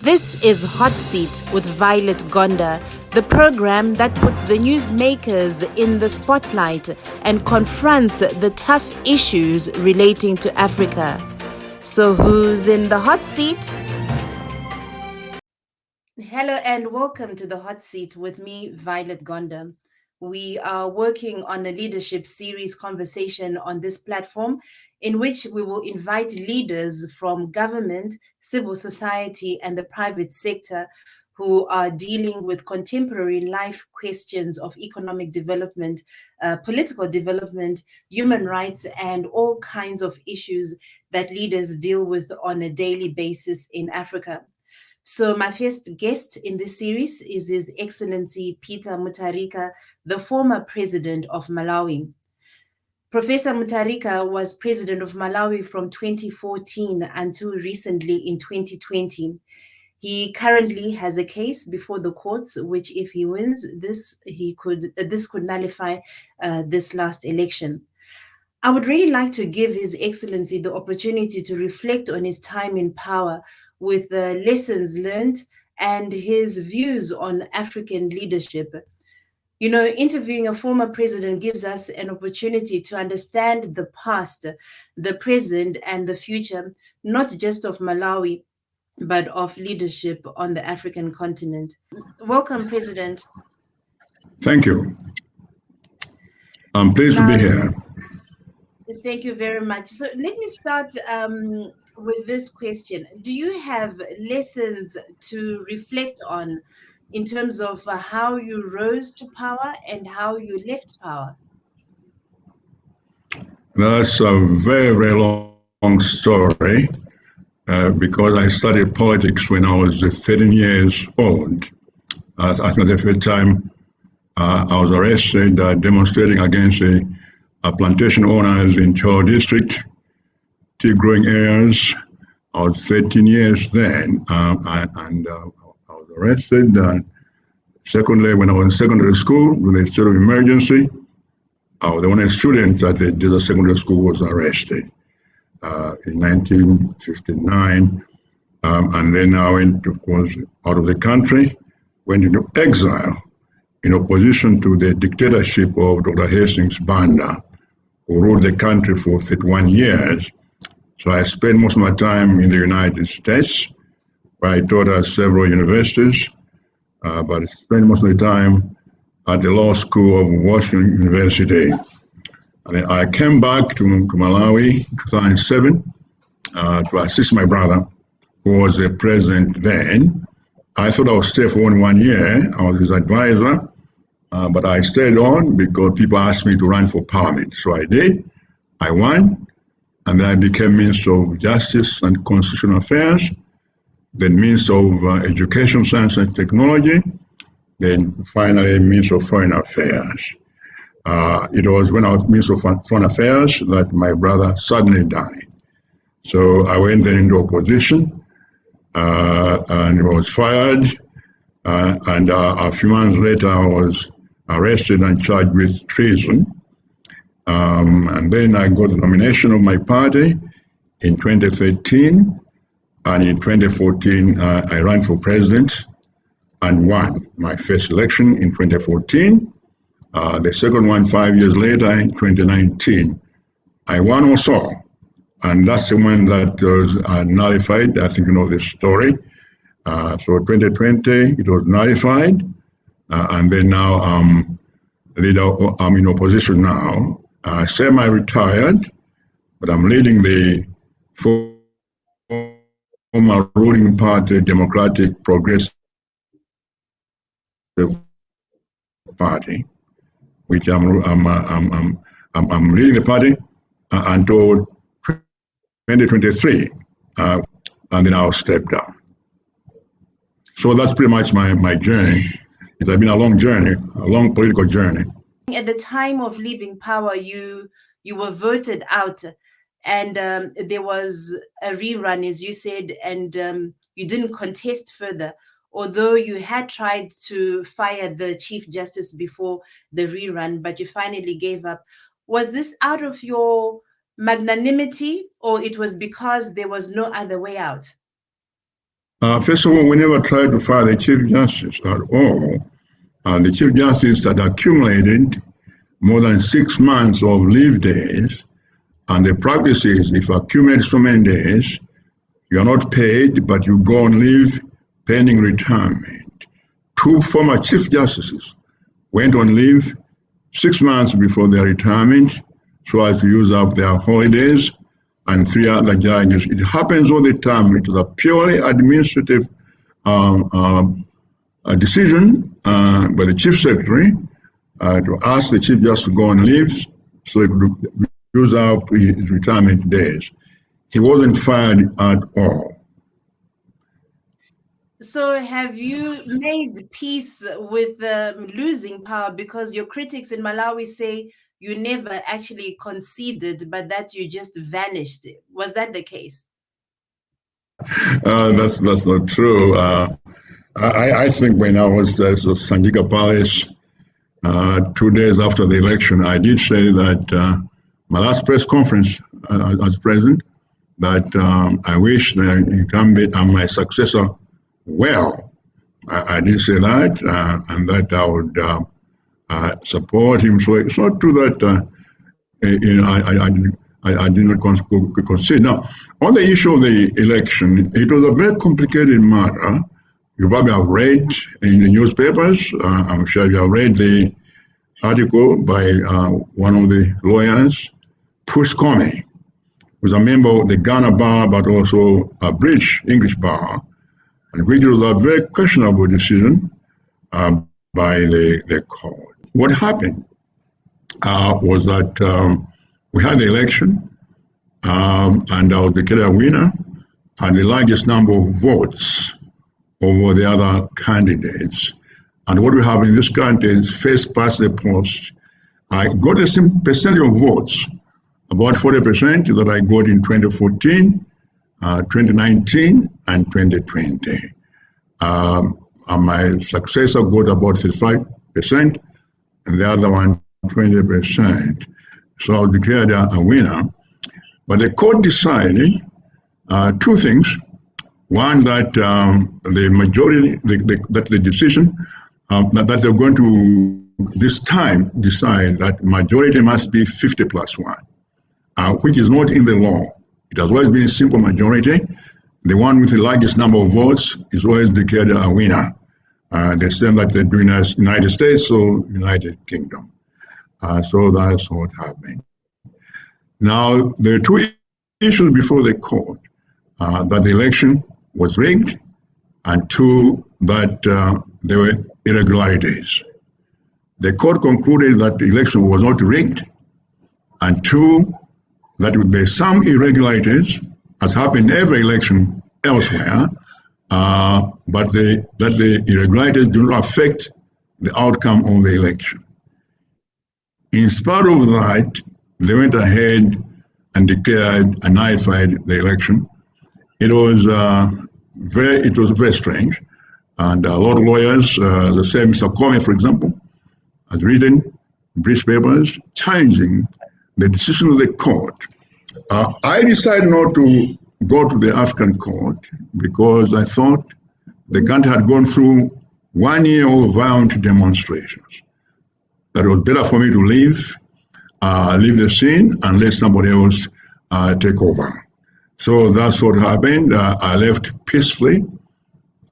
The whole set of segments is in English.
This is Hot Seat with Violet Gonda, the program that puts the newsmakers in the spotlight and confronts the tough issues relating to Africa. So who's in the hot seat? Hello and welcome to the Hot Seat with me, Violet Gonda. We are working on a leadership series conversation on this platform in which we will invite leaders from government, civil society, and the private sector who are dealing with contemporary life questions of economic development, political development, human rights, and all kinds of issues that leaders deal with on a daily basis in Africa. So my first guest in this series is His Excellency Peter Mutharika, the former president of Malawi. Professor Mutharika was president of Malawi from 2014 until recently in 2020. He currently has a case before the courts, which, if he wins, this could nullify this last election. I would really like to give His Excellency the opportunity to reflect on his time in power with the lessons learned and his views on African leadership. You know, interviewing a former president gives us an opportunity to understand the past, the present, and the future, not just of Malawi, but of leadership on the African continent. Welcome, President. Thank you. I'm pleased to be here. Thank you very much. So let me start with this question. Do you have lessons to reflect on in terms of how you rose to power and how you left power? That's a very, very long story because I studied politics when I was 13 years old. I think the first time I was arrested demonstrating against plantation owners in Cholo district, tea growing areas. I was 13 years then, and I was arrested. Secondly, when I was in secondary school with a state of emergency, I was the only student at the Desert Secondary School was arrested in 1959. And then I went, of course, out of the country, went into exile in opposition to the dictatorship of Dr. Hastings Banda, who ruled the country for 31 years. So I spent most of my time in the United States, where I taught at several universities, but I spent most of the time at the law school of Washington University. And then I came back to Malawi in 2007 to assist my brother, who was the president then. I thought I would stay for only 1 year. I was his advisor. But I stayed on because people asked me to run for parliament. So I did. I won. And then I became Minister of Justice and Constitutional Affairs, then Minister of Education, Science and Technology, then finally Minister of Foreign Affairs. It was when I was Minister of Foreign Affairs that my brother suddenly died. So I went then into opposition and was fired. And a few months later, I was arrested and charged with treason. And then I got the nomination of my party in 2013. And in 2014, I ran for president and won my first election in 2014. The second one 5 years later in 2019. I won also. And that's the one that was nullified. I think you know the story. So 2020, it was nullified. And then now I'm in opposition now. Semi-retired, but I'm leading the former ruling party, Democratic Progressive Party, which I'm leading the party until 2023, and then I'll step down. So that's pretty much my journey. It has been a long journey, a long political journey. At the time of leaving power, you were voted out, and there was a rerun, as you said, and you didn't contest further, although you had tried to fire the Chief Justice before the rerun, but you finally gave up. Was this out of your magnanimity, or it was because there was no other way out? First of all, we never tried to fire the Chief Justice at all. The Chief Justice had accumulated more than 6 months of leave days, and the practice is if you accumulate so many days, you are not paid, but you go on leave pending retirement. 2 former Chief Justices went on leave 6 months before their retirement so as to use up their holidays, and 3 other judges. It happens all the time. It was a purely administrative a decision by the Chief Secretary to ask the Chief Justice to go on leave so he could use up his retirement days. He wasn't fired at all. So have you made peace with losing power? Because your critics in Malawi say you never actually conceded, but that you just vanished. Was that the case? That's not true. I think when I was at Sanjika Palace 2 days after the election, I did say that my last press conference as president, that I wish the incumbent and my successor well. I did say that, and that I would support him. So it's not true that I did not concede. Now, on the issue of the election, it was a very complicated matter. You probably have read in the newspapers. I'm sure you have read the article by one of the lawyers, Push Comey, who's a member of the Ghana bar, but also a British English bar, and which was a very questionable decision by the court. What happened was that we had the election, and I was declared a winner, and the largest number of votes over the other candidates. And what we have in this country is first past the post. I got the same percentage of votes, about 40% that I got in 2014, 2019, and 2020. And my successor got about 35%, and the other one 20%. So I was declared a winner. But the court decided 2 things. One, that the majority, that the decision, that they're going to this time decide that majority must be 50 plus 1, which is not in the law. It has always been a simple majority. The one with the largest number of votes is always declared a winner. The same that they're doing as United States or United Kingdom. So that's what happened. Now, there are 2 issues before the court, that the election was rigged, and 2, that there were irregularities. The court concluded that the election was not rigged, and 2, that there were some irregularities, as happened in every election elsewhere, but that the irregularities do not affect the outcome of the election. In spite of that, they went ahead and declared and nullified the election. It was very strange, and a lot of lawyers, the same Mr. Comey, for example, has written British papers challenging the decision of the court. I decided not to go to the African court because I thought the country had gone through 1 year of violent demonstrations. That it was better for me to leave the scene and let somebody else take over. So that's what happened. I left peacefully,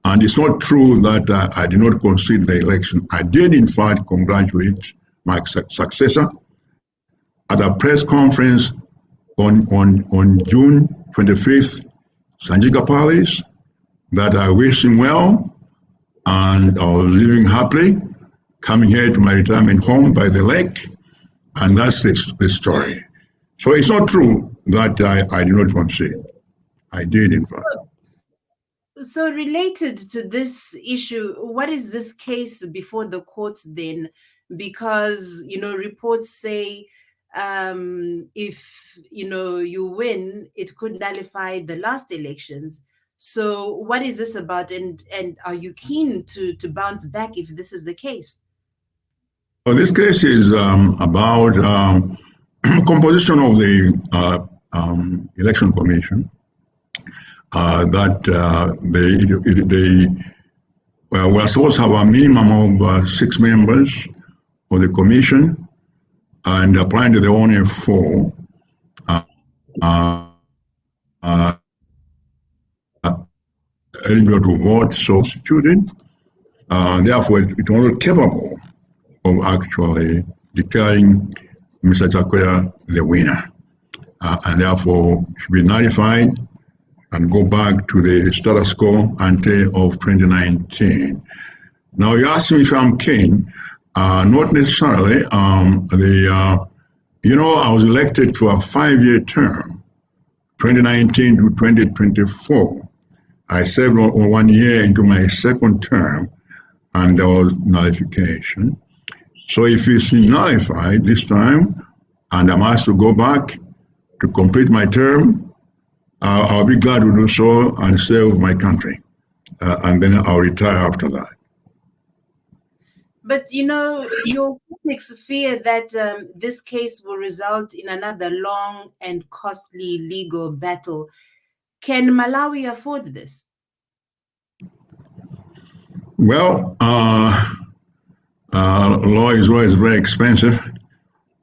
and it's not true that I did not concede the election. I did, in fact, congratulate my successor at a press conference on June 25th, Sanjika Palace, that I wish him well, and I was living happily, coming here to my retirement home by the lake, and that's the story. So it's not true that I did not concede. I did, in fact. So related to this issue, what is this case before the courts then? Because, reports say if, you win, it could nullify the last elections. So what is this about? And are you keen to bounce back if this is the case? Well, this case is about composition of the election commission. that we're supposed to have a minimum of 6 members of the commission, and apparently there are only 4 eligible to vote, so constituted. Therefore, it's not capable of actually declaring Mr. Chakwera the winner, and therefore should be nullified and go back to the status quo ante of 2019. Now, you ask me if I'm keen. Not necessarily. I was elected for a 5-year term, 2019 to 2024. I served 1 year into my second term, and there was nullification. So if it's nullified this time, and I'm asked to go back to complete my term, I'll be glad to do so and serve my country. And then I'll retire after that. But your critics fear that this case will result in another long and costly legal battle. Can Malawi afford this? Well, law is always very expensive,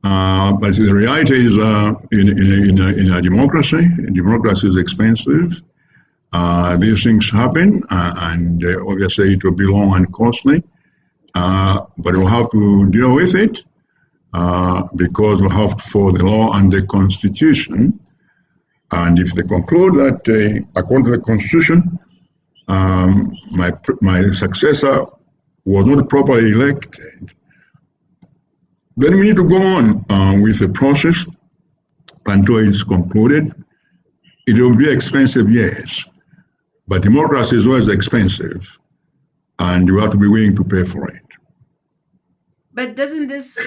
but the reality is, in a democracy is expensive. These things happen, and obviously it will be long and costly. But we'll have to deal with it because we have to follow the law and the Constitution. And if they conclude that, according to the Constitution, my successor was not properly elected, then we need to go on with the process until it's concluded. It will be expensive, yes, but democracy is always expensive, and you have to be willing to pay for it. But doesn't this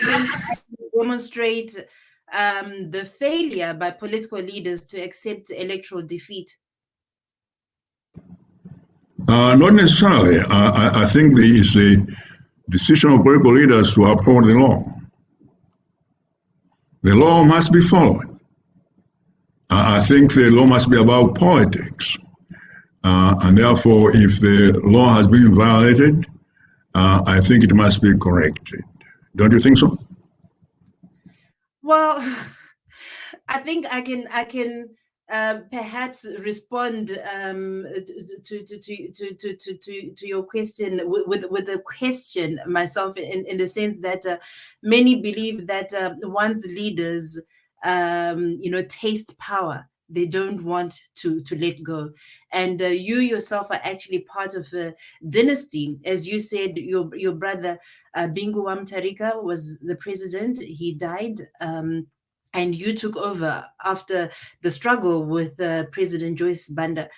demonstrate the failure by political leaders to accept electoral defeat? Not necessarily. I think it's a decision of political leaders to uphold the law. The law must be followed. I think the law must be about politics. And therefore, if the law has been violated, I think it must be corrected. Don't you think so? Well, I think I can perhaps respond to your question with a question myself, in the sense that many believe that once leaders taste power, they don't want to let go. And you yourself are actually part of a dynasty. As you said, your brother Bingu wa Mutharika was the president. He died, and you took over after the struggle with President Joyce Banda.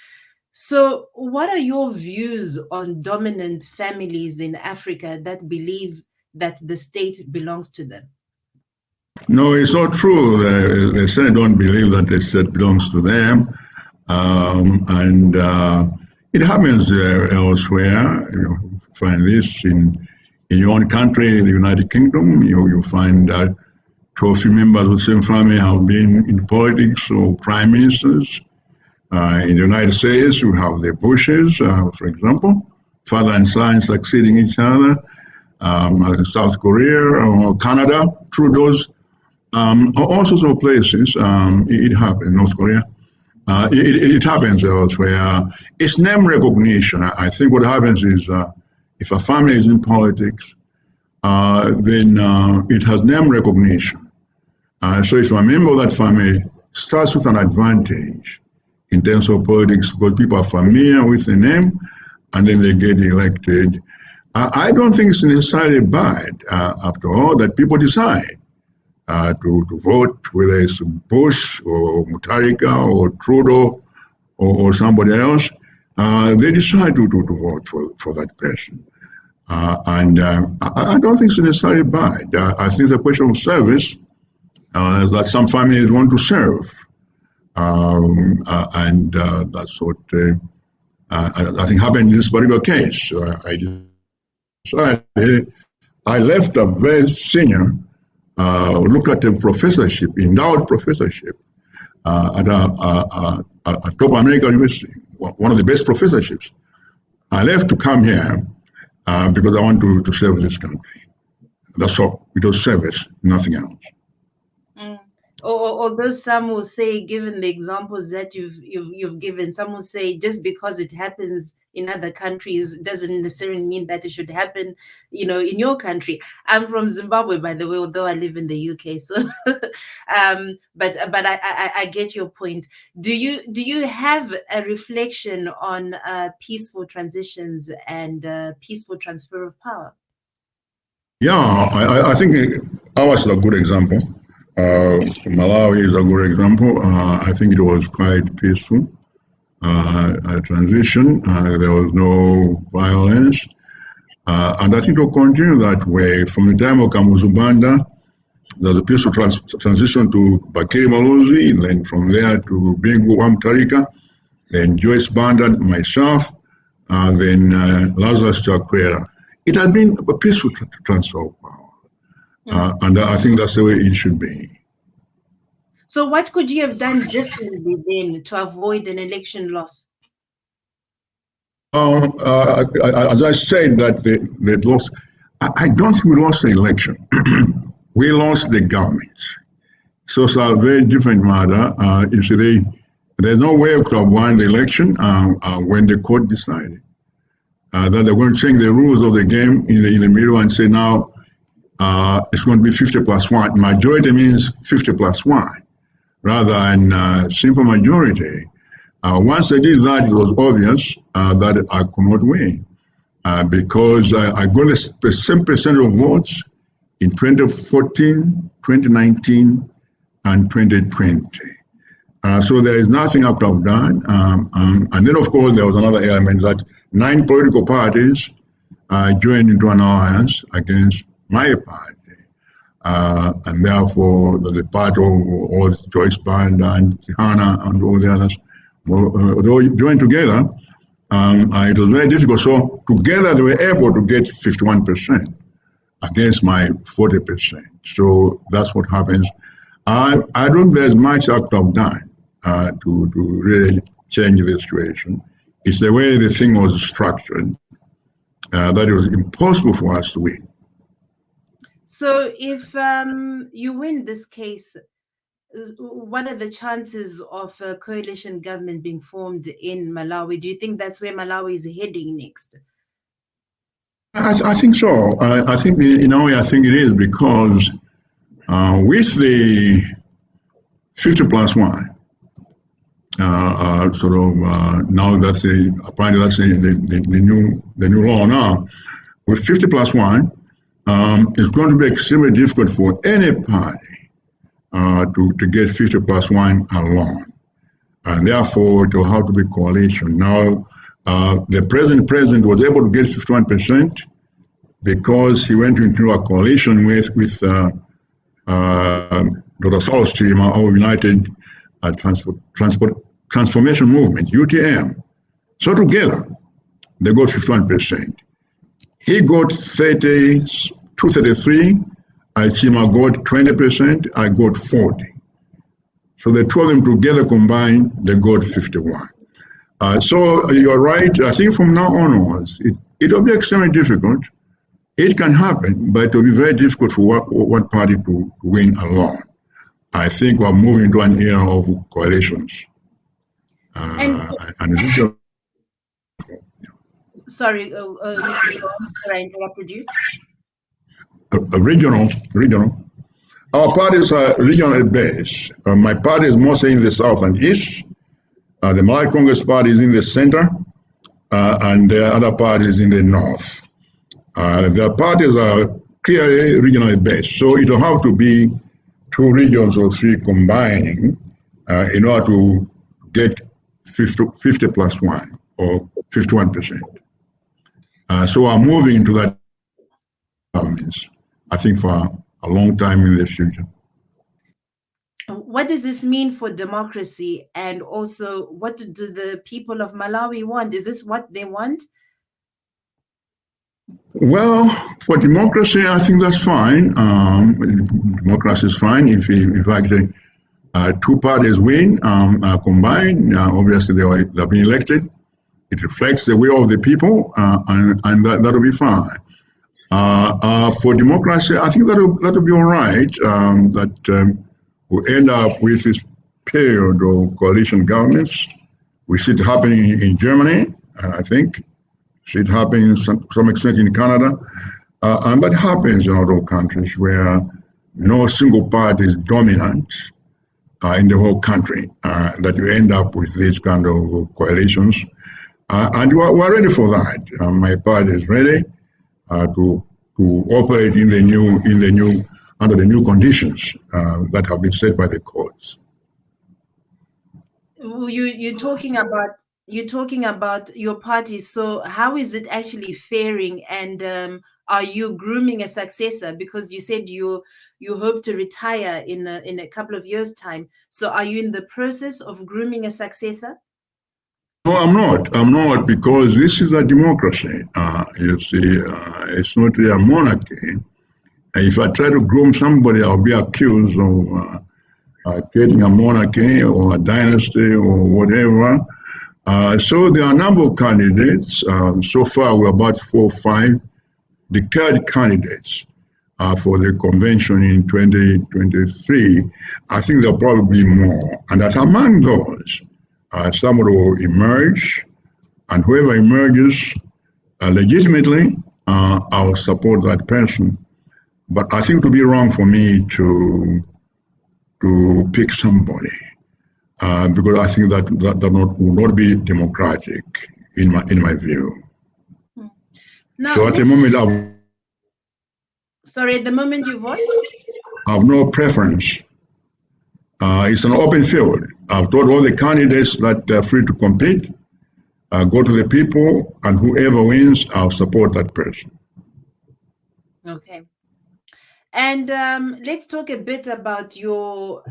So what are your views on dominant families in Africa that believe that the state belongs to them? No, it's not true. They certainly don't believe that the state belongs to them. And it happens elsewhere. You find this in your own country, the United Kingdom. You find that 2 or 3 members of the same family have been in politics or prime ministers. In the United States, you have the Bushes, for example, father and son succeeding each other. South Korea or Canada, Trudeau's. All sorts of places, it happens. North Korea, it happens elsewhere. It's name recognition. I think what happens is, if a family is in politics, then it has name recognition. So if a member of that family starts with an advantage in terms of politics, because people are familiar with the name, and then they get elected, I don't think it's necessarily bad, after all, that people decide to vote, whether it's Bush or Mutharika or Trudeau or somebody else. They decide to vote for that person. And I don't think it's necessarily bad. I think it's a question of service that some families want to serve. And that's what I think happened in this particular case. I left a very senior lucrative professorship, endowed professorship at a top American university, one of the best professorships. I left to come here because I want to serve this country. That's all. It was service, nothing else. Mm. Although some will say, given the examples that you've given, some will say just because it happens in other countries doesn't necessarily mean that it should happen, in your country. I'm from Zimbabwe, by the way, although I live in the UK. So, but I get your point. Do you have a reflection on peaceful transitions and peaceful transfer of power? Yeah, I think ours is a good example. Malawi is a good example. I think it was quite peaceful. A transition. There was no violence. And I think it will continue that way. From the time of Kamuzu Banda, there's a peaceful transition to Bakiri Maluzi, and then from there to Bingu Mutharika, then Joyce Banda, myself, then Lazarus Chakwera. It has been a peaceful transfer of power. And I think that's the way it should be. So what could you have done differently then to avoid an election loss? As I said, that they lost. I don't think we lost the election. We lost the government. So it's a very different matter. You see, there's no way to have won the election when the court decided that they're going to change the rules of the game in the middle and say now it's going to be 50 plus 1. Majority means 50 plus 1 rather than simple majority. Once I did that, it was obvious that I could not win because I got the same percent of votes in 2014, 2019, and 2020. So there is nothing I could have done. And then, of course, there was another element that 9 political parties joined into an alliance against my party. And therefore, the part of all Joyce Band and Hannah and all the others, they joined together. It was very difficult. So together, they were able to get 51% against my 40%. So that's what happens. I don't think there's much I could have done to really change the situation. It's the way the thing was structured that it was impossible for us to win. So if you win this case, what are the chances of a coalition government being formed in Malawi? Do you think that's where Malawi is heading next? I think so. I think in a way, I think it is because with the 50 plus 1, now that's apparently that's the new law now. With 50 plus 1, it's going to be extremely difficult for any party to get 50 plus 1 alone. And therefore, it will have to be coalition. Now, the president was able to get 51% because he went into a coalition with Dr. Saul's team of United Transformation Movement, UTM. So together, they got 51%. He got 33, Chima got 20%, I got 40. So the two of them together combined, they got 51. So you're right. I think from now onwards, it will be extremely difficult. It can happen, but it will be very difficult for one party to win alone. I think we're moving to an era of coalitions. Sorry, I interrupted you. Regional. Our parties are regional based. My party is mostly in the south and east. The Malawi Congress Party is in the center, and the other parties in the north. The parties are clearly regionally based, so it will have to be 2 regions or 3 combining in order to get 50 plus 1 or 51%. So we're moving into that governments, I think, for a long time in the future. What does this mean for democracy? And also, what do the people of Malawi want? Is this what they want? Well, for democracy, I think that's fine. Democracy is fine if actually Two parties win, combined. Obviously, they've been elected. It reflects the will of the people, and that'll be fine. For democracy, I think that'll be all right. We'll end up with this period of coalition governments. We see it happening in Germany, I think. See it happening to some extent in Canada. And that happens in other countries where no single party is dominant in the whole country, that you end up with these kind of coalitions. And we're ready for that. My party is ready to operate under the new conditions that have been set by the courts. You're talking about your party. So how is it actually faring, and are you grooming a successor? Because you said you hope to retire in a couple of years' time. So are you in the process of grooming a successor? No, I'm not. I'm not, because this is a democracy. You see, it's not really a monarchy. If I try to groom somebody, I'll be accused of creating a monarchy or a dynasty or whatever. So there are a number of candidates. So far, we're about 4 or 5 declared candidates for the convention in 2023. I think there'll probably be more. And that among those, somebody will emerge, and whoever emerges legitimately, I'll support that person. But I think it would be wrong for me to pick somebody, because I think that will not be democratic in my view. Now, so at the moment, at the moment you vote? I have no preference. It's an open field. I've told all the candidates that they're free to compete, go to the people, and whoever wins, I'll support that person. Okay. And let's talk a bit about your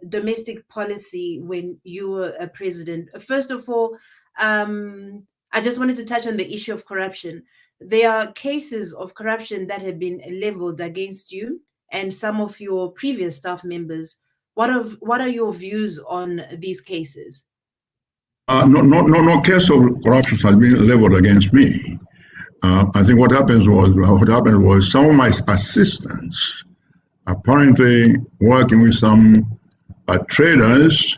domestic policy when you were a president. First of all, I just wanted to touch on the issue of corruption. There are cases of corruption that have been leveled against you and some of your previous staff members. What are your views on these cases? No case of corruption has been leveled against me. I think what happened was some of my assistants, apparently working with some traders,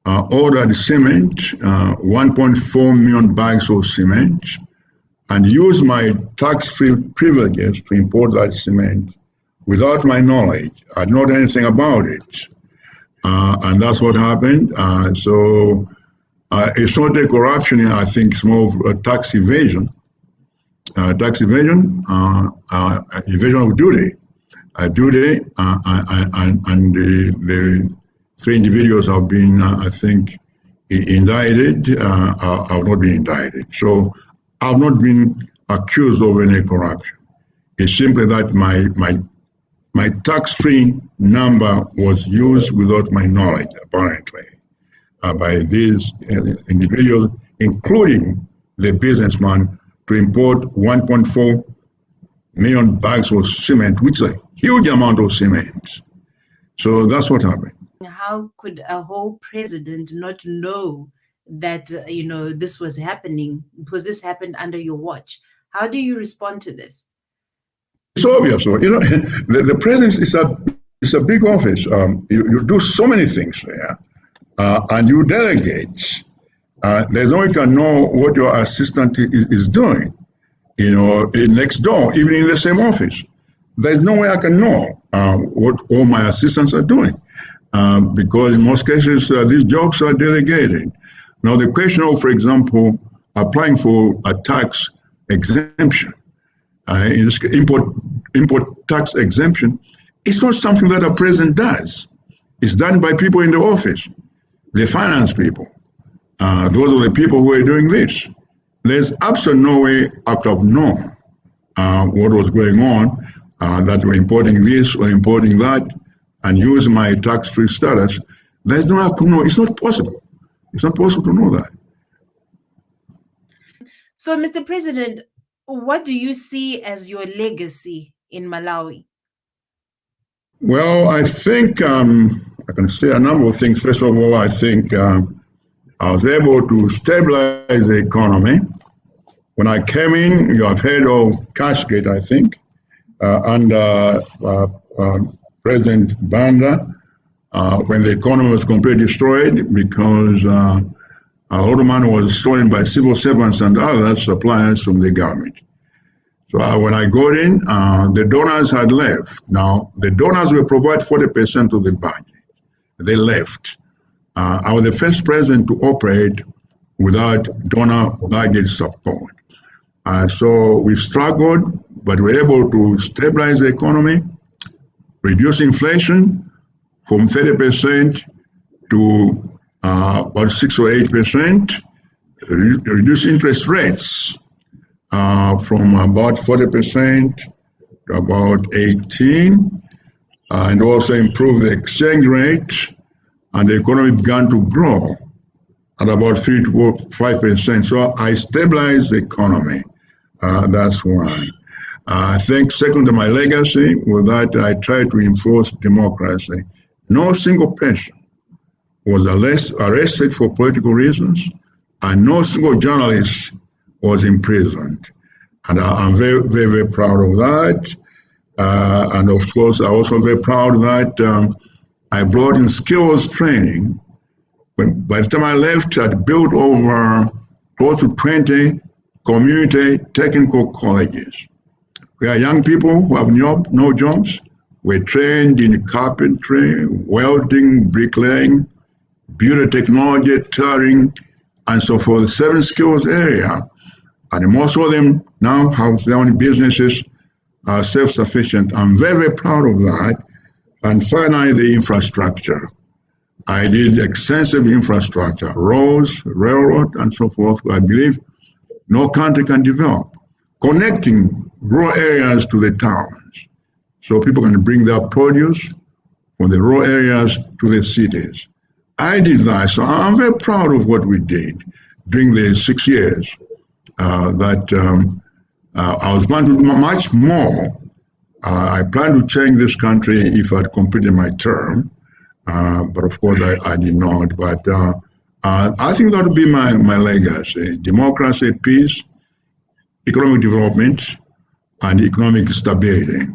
ordered cement, 1.4 million bags of cement, and used my tax-free privileges to import that cement without my knowledge. I didn't know anything about it. And that's what happened. So it's not a corruption, I think it's more of a tax evasion. Evasion of duty. Duty, and the 3 individuals have been, I think, indicted. Have not been indicted. So I've not been accused of any corruption. It's simply that my tax-free number was used without my knowledge, apparently, by these individuals, including the businessman, to import 1.4 million bags of cement, which is a huge amount of cement. So that's what happened. How could a whole president not know that this was happening, because this happened under your watch? How do you respond to this? It's obvious. The presidency is a big office. You do so many things there, and you delegate. There's no way you can know what your assistant is doing, next door, even in the same office. There's no way I can know what all my assistants are doing, because in most cases, these jobs are delegated. Now, the question of, for example, applying for a tax exemption, in this import tax exemption, it's not something that a president does. It's done by people in the office, the finance people. Those are the people who are doing this. There's absolutely no way I could have known what was going on, that we're importing this or importing that, and use my tax-free status. There's no way I could know. It's not possible. It's not possible to know that. So, Mr. President, what do you see as your legacy in Malawi? Well, I think I can say a number of things. First of all, I think I was able to stabilize the economy. When I came in, you have heard of Cascade, I think, under President Banda, when the economy was completely destroyed because a lot of money was stolen by civil servants and other suppliers from the government. So when I got in, the donors had left. Now, the donors will provide 40% of the budget. They left. I was the first president to operate without donor budget support. So we struggled, but we were able to stabilize the economy, reduce inflation from 30% to about 6 or 8%, reduce interest rates from about 40% to about 18, and also improve the exchange rate, and the economy began to grow at about 3 to 5%. So I stabilized the economy. That's one. I think second to my legacy was that I tried to enforce democracy. No single person was arrested for political reasons, and no single journalist was imprisoned. And I'm very, very, very proud of that. And of course, I'm also very proud that I brought in skills training. By the time I left, I'd built over close to 20 community technical colleges. We are young people who have no jobs. We're trained in carpentry, welding, bricklaying, beauty technology, tailoring, and so forth, the 7 skills area. And most of them now have their own businesses, are self-sufficient. I'm very, very proud of that. And finally, the infrastructure. I did extensive infrastructure, roads, railroad, and so forth. I believe no country can develop, connecting rural areas to the towns so people can bring their produce from the rural areas to the cities. I did that, so I'm very proud of what we did during the 6 years that I was planning to do much more. I plan to change this country if I'd completed my term, but of course I did not. But I think that would be my legacy: democracy, peace, economic development, and economic stability.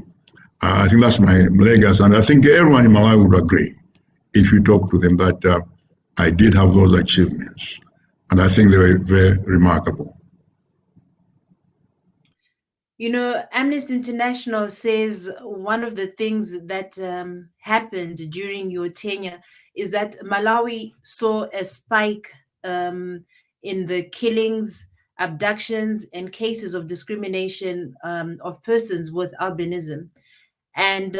I think that's my legacy, and I think everyone in Malawi would agree if you talk to them that I did have those achievements, and I think they were very remarkable. You know, Amnesty International says one of the things that happened during your tenure is that Malawi saw a spike in the killings, abductions, and cases of discrimination of persons with albinism. And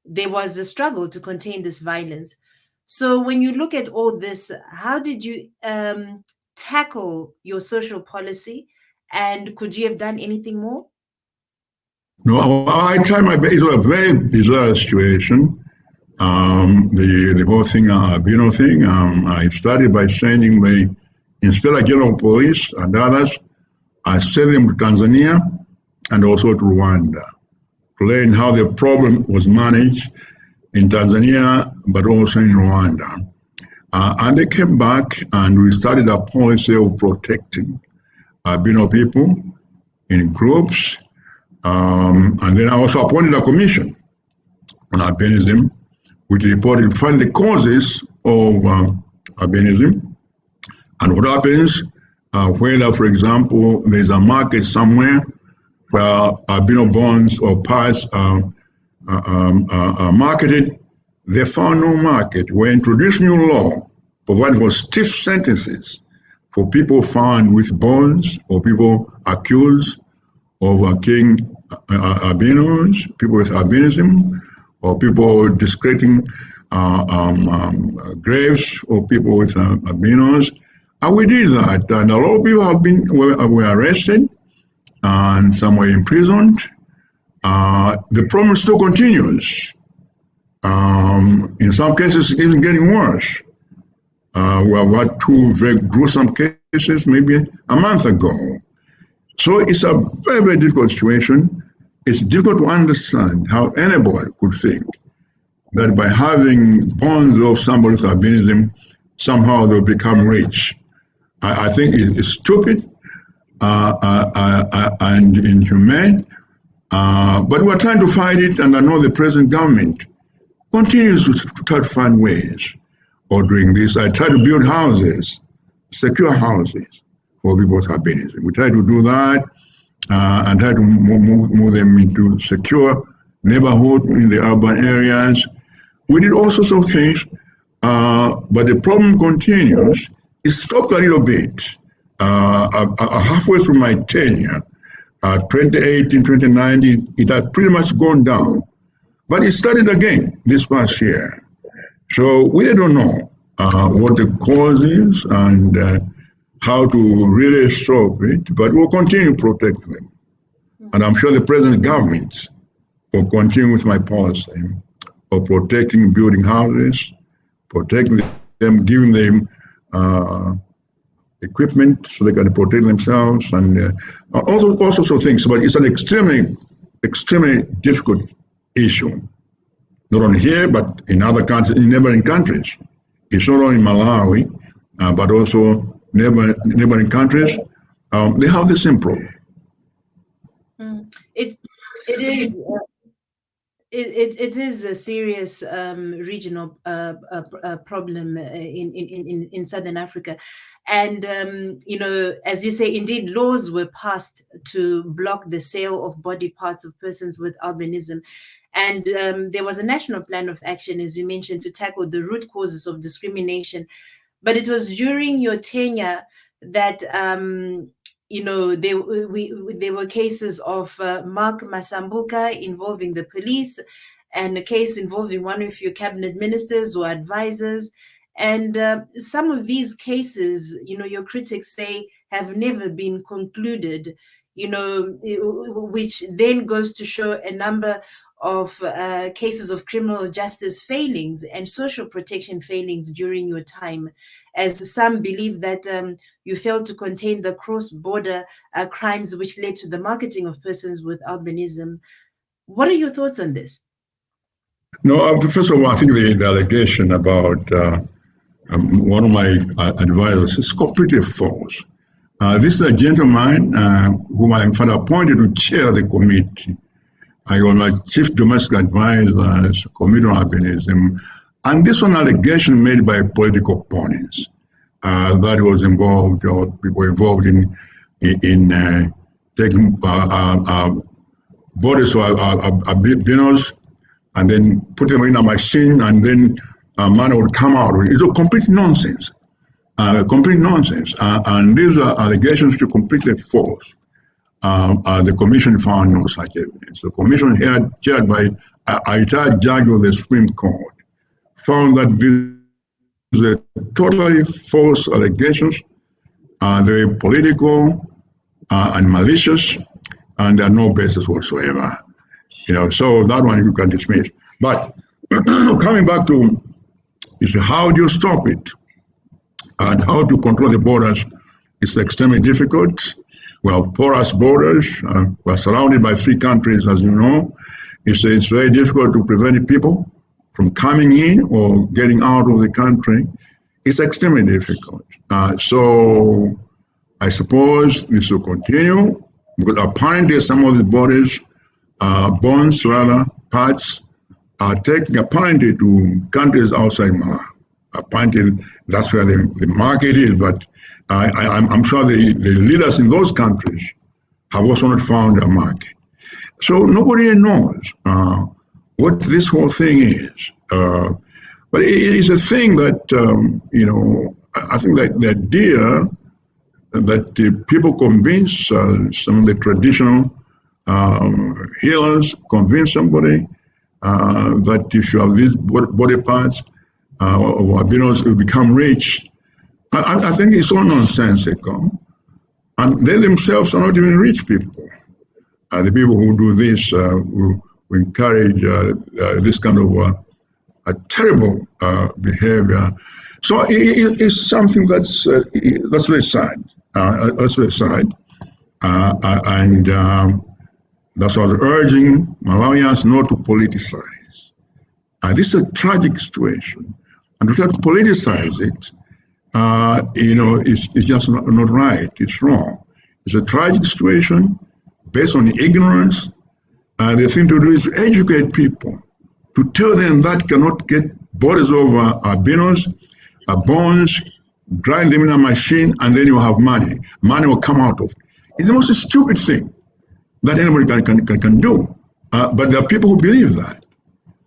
there was a struggle to contain this violence. So when you look at all this, how did you tackle your social policy? And could you have done anything more? No, I tried my best. It was a very bizarre situation. The whole thing, albino thing. I started by sending the Inspector General of Police and others. I sent them to Tanzania and also to Rwanda to learn how the problem was managed in Tanzania, but also in Rwanda. And they came back, and we started a policy of protecting albino people in groups. And then I also appointed a commission on albinism, which reported find the causes of albinism and what happens whether, for example, there's a market somewhere where albino bones or parts are marketed. They found no market. We introduced new law providing for stiff sentences for people found with bones or people accused of killing albinos, people with albinism, or people discrediting graves or people with albinos. And we did that, and a lot of people were arrested, and some were imprisoned. The problem still continues. In some cases, it's even getting worse. We have had 2 very gruesome cases maybe a month ago. So it's a very, very difficult situation. It's difficult to understand how anybody could think that by having bonds of somebody with albinism, somehow they'll become rich. I think it's stupid and inhumane, but we're trying to fight it, and I know the present government continues to try to find ways of doing this. I try to build houses, secure houses for people with albinism. We try to do that and try to move them into secure neighborhood in the urban areas. We did all sorts of things, but the problem continues. It stopped a little bit. Halfway through my tenure, 2018, 2019, it had pretty much gone down. But it started again this past year. So we don't know what the cause is and how to really stop it, but we'll continue to protect them. And I'm sure the present government will continue with my policy of protecting building houses, protecting them, giving them equipment so they can protect themselves, and all sorts of things. But it's an extremely difficult issue, not only here, but in other countries, in neighboring countries. It's not only in Malawi, but also neighboring countries. They have the same problem. It it is. It is a serious regional problem in Southern Africa. And, as you say, indeed, laws were passed to block the sale of body parts of persons with albinism. And there was a national plan of action, as you mentioned, to tackle the root causes of discrimination. But it was during your tenure that there were cases of Mark Masambuka involving the police, and a case involving one of your cabinet ministers or advisors. And some of these cases, your critics say, have never been concluded, which then goes to show a number of cases of criminal justice failings and social protection failings during your time, as some believe that you failed to contain the cross-border crimes which led to the marketing of persons with albinism. What are your thoughts on this? No, first of all, I think the allegation about one of my advisors is completely false. This is a gentleman whom I in fact appointed to chair the committee. I was my chief domestic advisor, committee on albinism, and this one allegation made by political opponents that was involved, or people involved in taking bodies of albinos and then put them in a machine, and then a man would come out. It's a complete nonsense. Complete nonsense. And these allegations are completely false. The commission found no such evidence. The commission, chaired by a retired judge of the Supreme Court, found that these are totally false allegations. They're political and malicious, and there are no basis whatsoever. So that one you can dismiss. But coming back to how do you stop it and how to control the borders, it's extremely difficult. We have porous borders. We're surrounded by 3 countries, as you know. It's very difficult to prevent people from coming in or getting out of the country. It's extremely difficult. So I suppose this will continue, because apparently some of the borders, bonds rather, parts, are taken apparently to countries outside Malawi. Apparently that's where the market is, but I'm sure the leaders in those countries have also not found a market. So nobody knows what this whole thing is. But it is a thing that, I think that the idea that the people convince some of the traditional healers, convince somebody that if you have these body parts, or albinos will become rich. I think it's all nonsensical. And they themselves are not even rich people. The people who do this who encourage this kind of a terrible behavior. So it's something that's very sad. That's very sad. And that's why I was urging Malawians not to politicize This is a tragic situation. And to try to politicize it, it's just not right. It's wrong. It's a tragic situation based on ignorance. The thing to do is to educate people, to tell them that cannot get borders over albinos, bones, grind them in a machine, and then you have money. Money will come out of it. It's the most stupid thing that anybody can do. But there are people who believe that.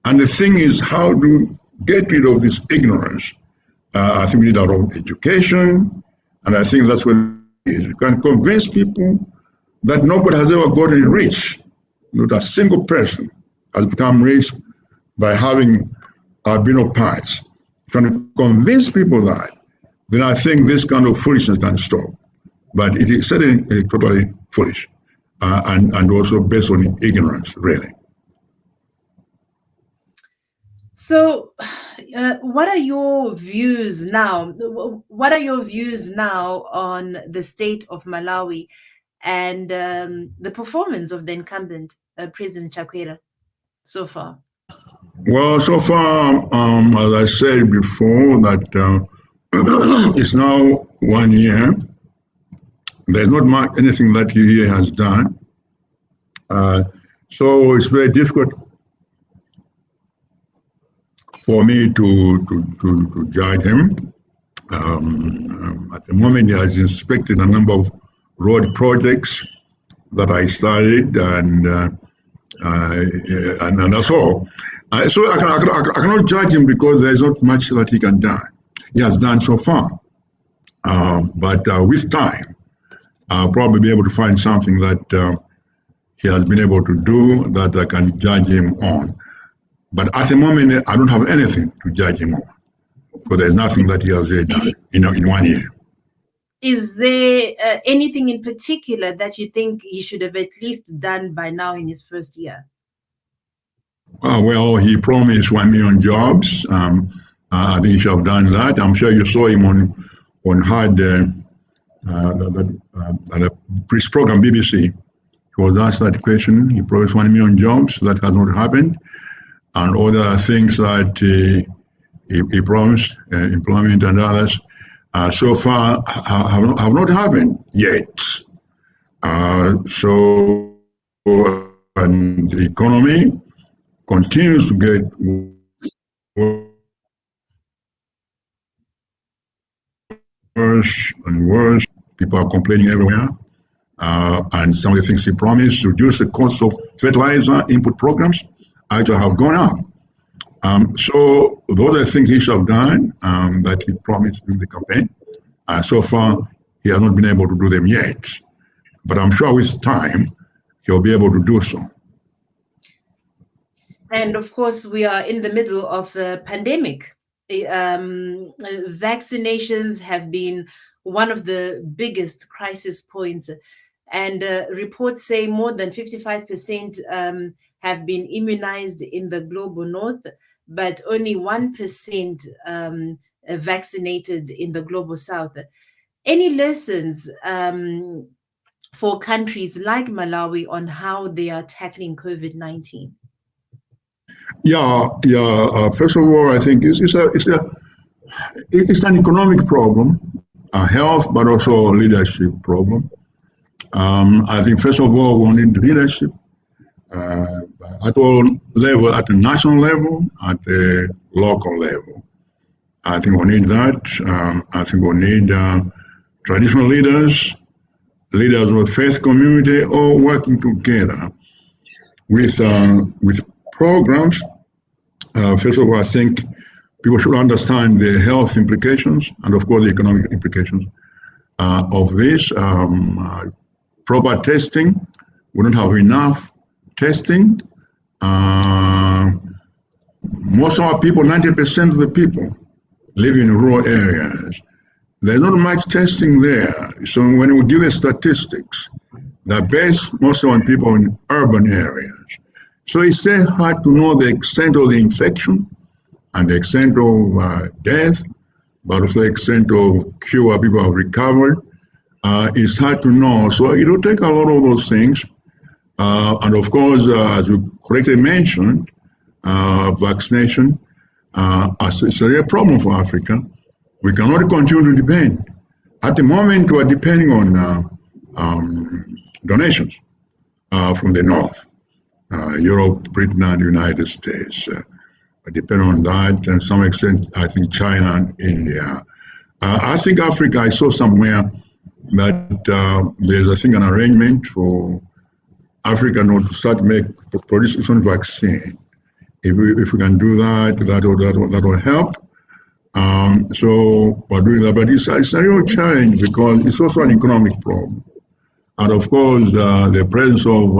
And the thing is how to get rid of this ignorance. I think we need our own education, and I think that's what it is. You can convince people that nobody has ever gotten rich. Not a single person has become rich by having albino parts. Trying to convince people that, then I think this kind of foolishness can stop. But it is certainly totally foolish and also based on ignorance, really. So, what are your views now? What are your views now on the state of Malawi and the performance of the incumbent President Chakwera so far? Well, so far, as I said before, that it's now 1 year. There's not much anything that he has done. So it's very difficult for me to judge him. At the moment, he has inspected a number of road projects that I started, and that's all. So I cannot judge him because there's not much that he has done so far. But with time, I'll probably be able to find something that he has been able to do that I can judge him on. But at the moment, I don't have anything to judge him on because there's nothing that he has done in 1 year. Is there anything in particular that you think he should have at least done by now in his first year? Well, he promised 1 million jobs. I think he should have done that. I'm sure you saw him on the press program BBC. He was asked that question. He promised 1 million jobs. That has not happened. And other things that he promised, employment and others, so far have not happened yet. So, and the economy continues to get worse and worse. People are complaining everywhere. And some of the things he promised, reduce the cost of fertilizer input programs, actually have gone up. So those are the things he should have done that he promised during the campaign. So far, he has not been able to do them yet. But I'm sure with time, he'll be able to do so. And of course, we are in the middle of a pandemic. Vaccinations have been one of the biggest crisis points. And reports say more than 55% have been immunized in the global north, but only 1% vaccinated in the global south. Any lessons for countries like Malawi on how they are tackling COVID-19? Yeah. First of all, I think it's an economic problem, a health, but also a leadership problem. I think first of all, we need leadership at all level, at the national level, at the local level. I think we need that. I think we need traditional leaders of the faith community, all working together with programs. First of all, I think people should understand the health implications and, of course, the economic implications of this. Proper testing. We don't have enough testing. Most of our people, 90% of the people, live in rural areas. There's not much testing there. So when we give the statistics, they're based mostly on people in urban areas. So it's very hard to know the extent of the infection and the extent of death, but also the extent of cure people have recovered. It's hard to know. So it will take a lot of those things. And of course, as you correctly mentioned, vaccination. It's a real problem for Africa. We cannot continue to depend. At the moment, we are depending on donations from the North, Europe, Britain, and the United States. We depend on that, and to some extent, I think China and India. I think Africa, I saw somewhere that there's, I think, an arrangement for Africa not to start produce its own vaccine. If we can do that, that will help. So we're doing that, but it's a real challenge because it's also an economic problem. And of course, the presence of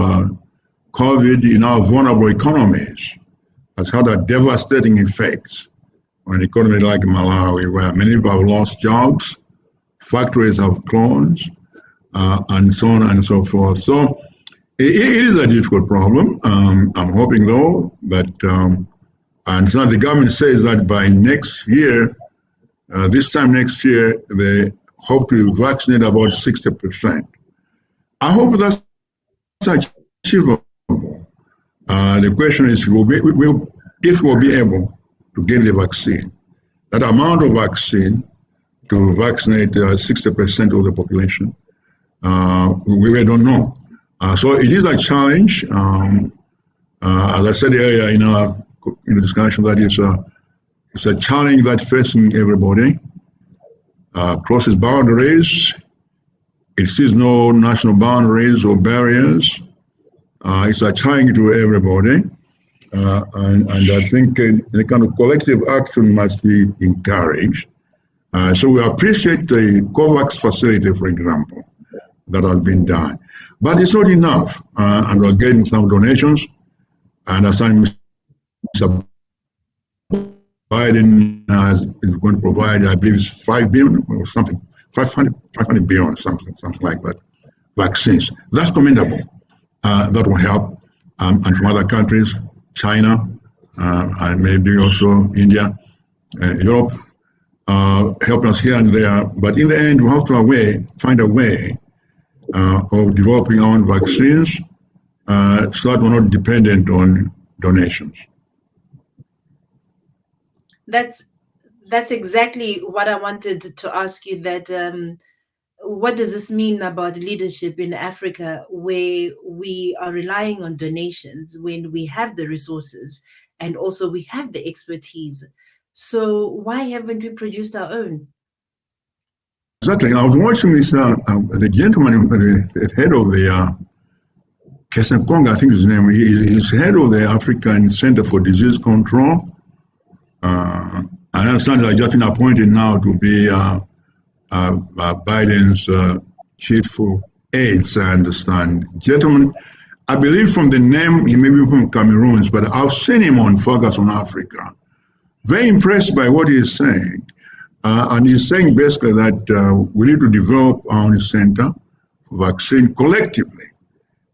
COVID in our vulnerable economies has had a devastating effect on an economy like Malawi, where many people have lost jobs, factories have closed, and so on and so forth. So it is a difficult problem. I'm hoping, though, that, and so the government says that by next year, this time next year, they hope to vaccinate about 60%. I hope that's achievable. The question is, if we'll be able to get the vaccine, that amount of vaccine to vaccinate 60% of the population, we really don't know. So it is a challenge. As I said earlier in our discussion, that it's a challenge that's facing everybody, crosses boundaries. It sees no national boundaries or barriers. It's a challenge to everybody. And I think the kind of collective action must be encouraged. So we appreciate the COVAX facility, for example, that has been done. But it's not enough. And we're getting some donations. And as Mr. Biden is going to provide, I believe it's 5 billion or something, 500 billion, something like that, vaccines. That's commendable. That will help. And from other countries, China, and maybe also India, Europe, help us here and there. But in the end, we have to find a way of developing our own vaccines so that we're not dependent on donations. That's exactly what I wanted to ask you, that what does this mean about leadership in Africa, where we are relying on donations when we have the resources and also we have the expertise? So why haven't we produced our own? Exactly. I was watching this, the gentleman, the head of the Kesenkonga, I think his name, he's head of the African Center for Disease Control. I understand that just been appointed now to be Biden's chief for AIDS, I understand. Gentlemen, I believe from the name, he may be from Cameroon, but I've seen him on Focus on Africa. Very impressed by what he's saying. And he's saying basically that we need to develop our own center for vaccine collectively,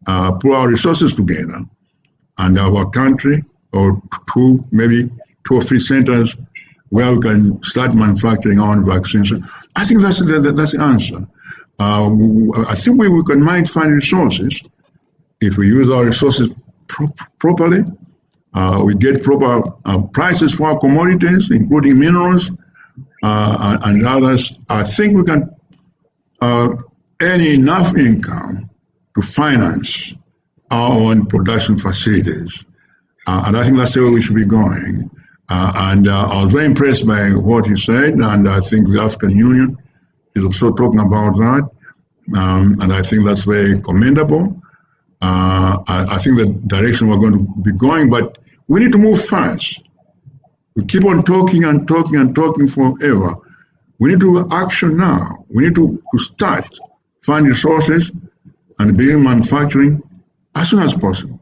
put our resources together, and our country, or maybe two or three centers where we can start manufacturing our own vaccines. I think that's the answer. I think we might find resources if we use our resources properly. We get proper prices for our commodities, including minerals and others. I think we can earn enough income to finance our own production facilities. And I think that's the way we should be going. And I was very impressed by what he said, and I think the African Union is also talking about that, and I think that's very commendable. I think the direction we're going to be going, but we need to move fast. We keep on talking and talking and talking forever. We need to action now. We need to start, find resources, and begin manufacturing as soon as possible.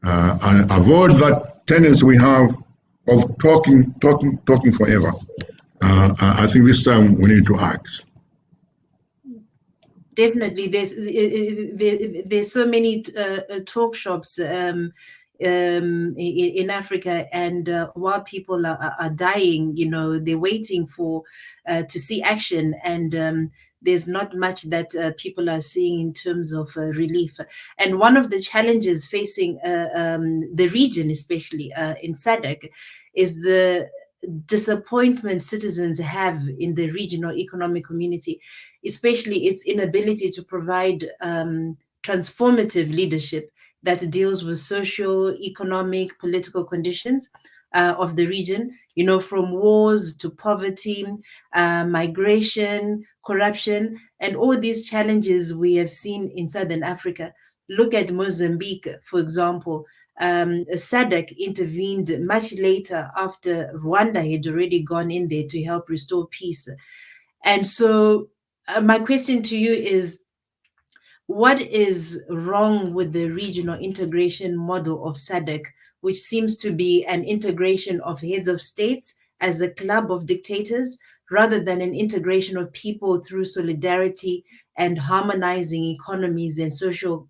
And avoid that tendency we have of talking forever. I think this time we need to act. Definitely, there's so many talk shops in Africa, and while people are dying, they're waiting for to see action, and there's not much that people are seeing in terms of relief. And one of the challenges facing the region, especially in SADC, is the disappointment citizens have in the regional economic community, especially its inability to provide transformative leadership that deals with social, economic, political conditions of the region, from wars to poverty, migration, corruption, and all these challenges we have seen in Southern Africa. Look at Mozambique, for example. SADC intervened much later after Rwanda had already gone in there to help restore peace. And so, my question to you is, what is wrong with the regional integration model of SADC, which seems to be an integration of heads of states as a club of dictators, rather than an integration of people through solidarity and harmonizing economies and social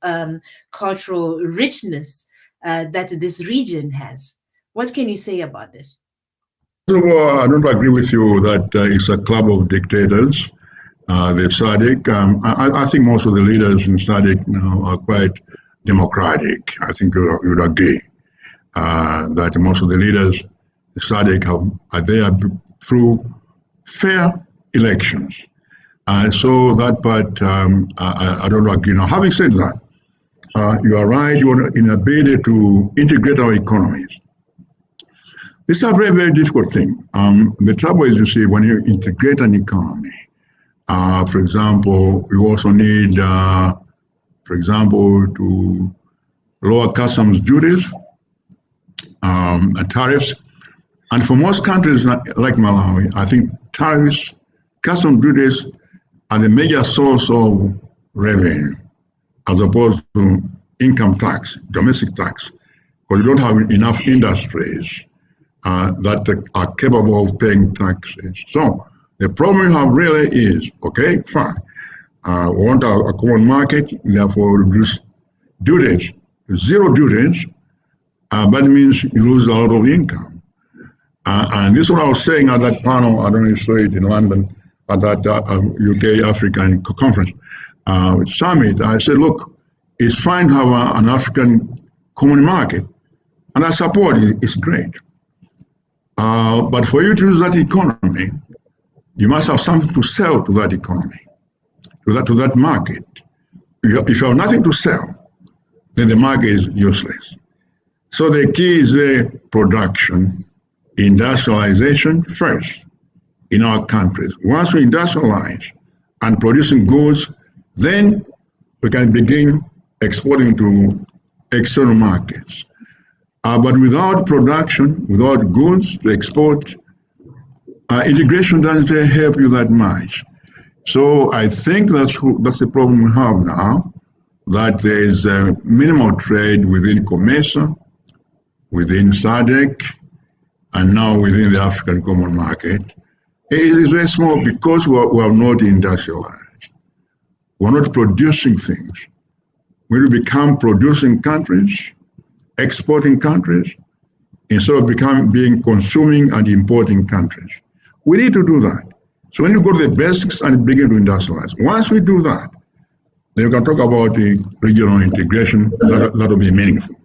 cultural richness that this region has? What can you say about this? First of all, I don't agree with you that it's a club of dictators. The SADC, I think most of the leaders in SADC now are quite democratic. I think you'd agree that most of the leaders in SADC are there through fair elections. So that part, I don't agree. Now, having said that, you are right, you are in a bid to integrate our economies. It's a very, very difficult thing. The trouble is, you see, when you integrate an economy, for example, you also need, for example, to lower customs duties, tariffs. And for most countries like Malawi, I think tariffs, customs duties are the major source of revenue, as opposed to income tax, domestic tax, because you don't have enough industries that are capable of paying taxes. So the problem you have really is, okay, fine, we want a common market, therefore reduce duties, zero duties, that means you lose a lot of income. And this is what I was saying at that panel, I don't know if you saw it in London, at that UK African conference summit. I said, look, it's fine to have an African common market, and I support it, it's great. But for you to use that economy, you must have something to sell to that economy, to that market. If you have nothing to sell, then the market is useless. So the key is the production, industrialization first in our countries. Once we industrialize and producing goods, then we can begin exporting to external markets. But without production, without goods to export, integration doesn't help you that much. So I think that's the problem we have now, that there is minimal trade within COMESA, within SADC, and now within the African Common Market. It is very small because we are not industrialized. We're not producing things. We will become producing countries, exporting countries, instead of being consuming and importing countries. We need to do that. So when you go to the basics and begin to industrialize, once we do that, then you can talk about the regional integration. That will be meaningful.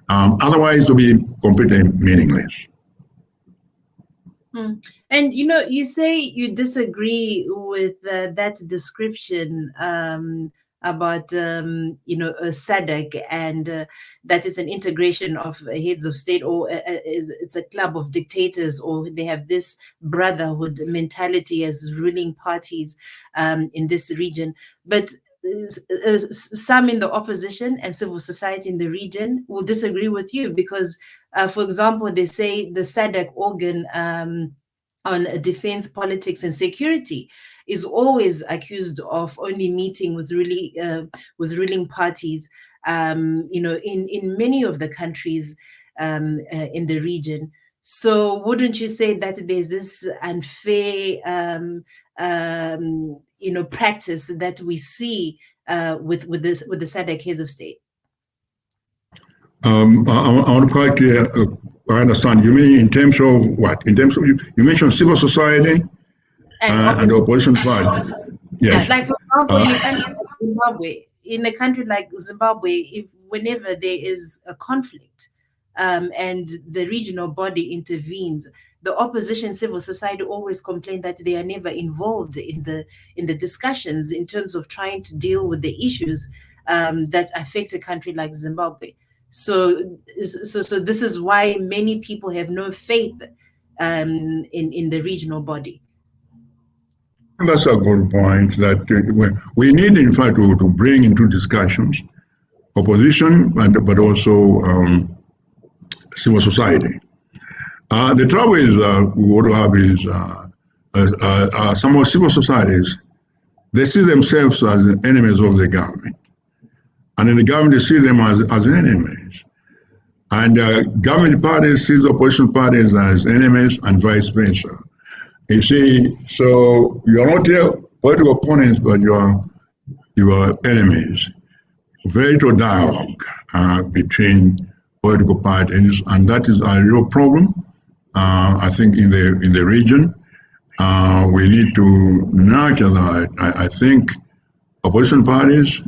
Otherwise, it will be completely meaningless. And you say you disagree with that description about SADC, and that is an integration of heads of state, or it's a club of dictators, or they have this brotherhood mentality as ruling parties in this region. But some in the opposition and civil society in the region will disagree with you because, for example, they say the SADC organ on defense, politics, and security is always accused of only meeting with ruling parties. In many of the countries in the region. So, wouldn't you say that there's this unfair, practice that we see with the SADC heads of state? I want to quite clear. I understand. You mean in terms of what? In terms of you mentioned civil society and the opposition party. Yeah, Yes. like for example, Uh, in a country like Zimbabwe, if whenever there is a conflict, and the regional body intervenes, the opposition civil society always complain that they are never involved in the discussions in terms of trying to deal with the issues that affect a country like Zimbabwe. So this is why many people have no faith in the regional body. that's a good point that we need, in fact, to bring into discussions opposition, but also civil society. The trouble is, what we have is some of civil societies, they see themselves as enemies of the government. And in the government, they see them as enemies. And government parties see the opposition parties as enemies and vice versa. You see, so you're not your political opponents, but you're enemies. Very little dialogue between political parties, and that is a real problem. I think in the region, we need to nurture that. I think opposition parties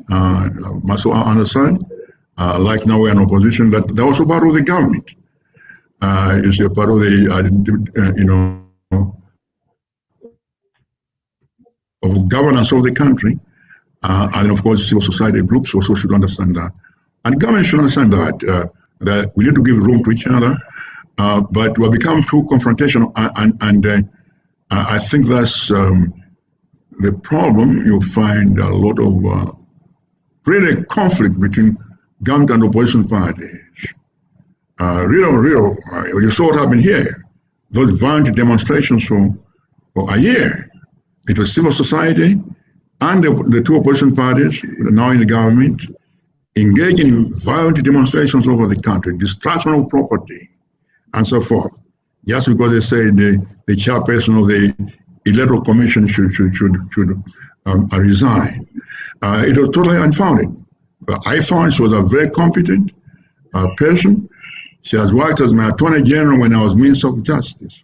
must understand. Like now we're in opposition, that they're also part of the government. Is a part of the of governance of the country. And of course, civil society groups also should understand that. And government should understand that we need to give room to each other. But we become too confrontational, and I think that's the problem. You find a lot of really conflict between government and opposition parties. You saw what happened here. Those violent demonstrations for a year. It was civil society and the two opposition parties now in the government engage in violent demonstrations over the country, destruction of property, and so forth. Just because they say the chairperson of the electoral commission should resign. It was totally unfounded. I found she was a very competent person. She has worked as my attorney general when I was Minister of Justice.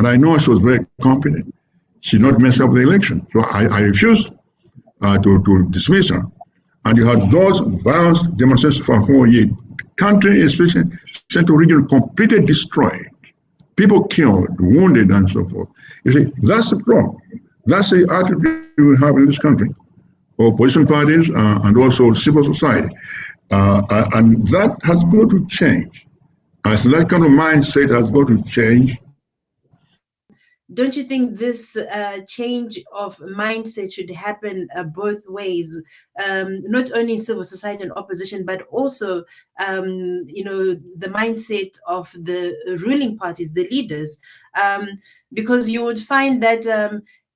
And I know she was very competent. She did not mess up the election. So I refused to dismiss her. And you had those violent demonstrations for a whole year. Country, especially central region, completely destroyed. People killed, wounded, and so forth. You see, that's the problem. That's the attitude we have in this country. Opposition parties and also civil society. And that has got to change. So that kind of mindset has got to change. Don't you think this change of mindset should happen both ways, not only in civil society and opposition, but also, the mindset of the ruling parties, the leaders, because you would find that